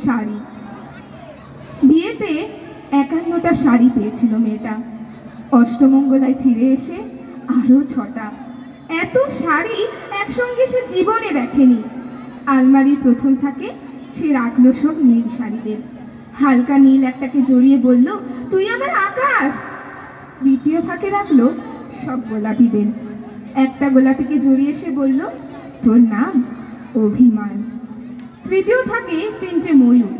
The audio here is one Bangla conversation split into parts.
শাড়ি। বিয়েতে 51টা শাড়ি পেয়েছিল মেয়েটা। অষ্টমঙ্গলায় ফিরে এসে আরও 6টা। এত শাড়ি একসঙ্গে সে জীবনে দেখেনি। আলমারির প্রথম থাকে সে রাখলো সব নীল শাড়িদের। হালকা নীল একটাকে জড়িয়ে বলল, তুই আমার আকাশ। দ্বিতীয় থাকে রাখলো সব গোলাপিদের। একটা গোলাপিকে জড়িয়ে সে বলল, তোর নাম অভিমান। তৃতীয় থাকে 3টে ময়ূর,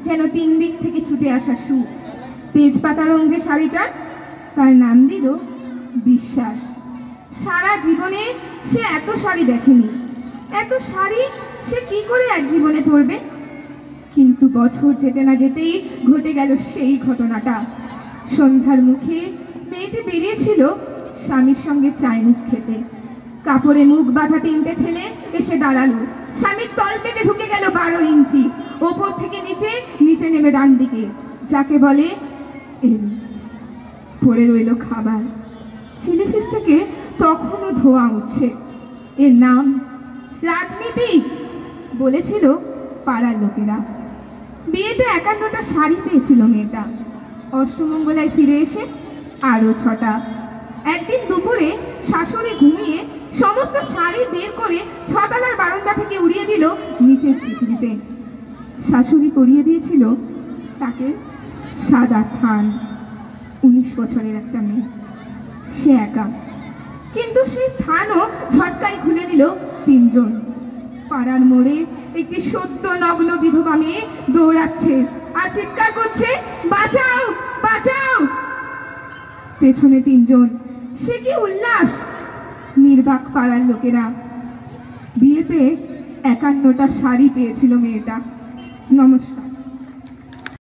যেন 3 দিক থেকে ছুটে আসা সুর। তেজপাতা রং যে শাড়িটার, তার নাম দিল বিশ্বাস। সারা জীবনে সে এত শাড়ি দেখেনি। এত শাড়ি সে কি করে এক জীবনে পরবে? কিন্তু বছর যেতে না যেতেই ঘটে গেল সেই ঘটনাটা। সন্ধ্যার মুখে মেয়েটি বেরিয়েছিল স্বামীর সঙ্গে চাইনিজ খেতে। কাপড়ে মুখ বাঁধা 3টে ছেলে এসে দাঁড়ালো। স্বামীর তল পেটে ঢুকে গেল 12 ইঞ্চি। ওপর থেকে নিচে, নিচে নেমে ডান দিকে, যাকে বলে এল। পড়ে রইল খাবার। চিলি ফিশ থেকে তখনও ধোঁয়া উঠছে। এর নাম রাজনীতি, বলেছিল পাড়ার লোকেরা। বিয়েতে 51টা শাড়ি পেয়েছিল মেয়েটা। অষ্টমঙ্গলায় ফিরে এসে আরও 6টা। একদিন দুপুরে শাশুড়ি ঘুমিয়ে সমস্ত শাড়ি বের করে 6তলার বারান্দা থেকে উড়িয়ে দিল নিচের পৃথিবীতে। শাশুড়ি পরিয়ে দিয়েছিল তাকে সাদা থান। 19 বছরের একটা মেয়ে, সে একা। কিন্তু সেই থানও ঝটকায় খুলে দিল 3 জন। পাড়ার মোড়ে একটি সদ্য নগ্ন বিধবা মেয়ে দৌড়াচ্ছে আর চিৎকার করছে, বাঁচাও বাঁচাও। পেছনে 3 জন। সে কি উল্লাস! নির্বাক পাড়ার লোকেরা। বিয়েতে 51টা শাড়ি পেয়েছিল মেয়েটা। নমস্কার।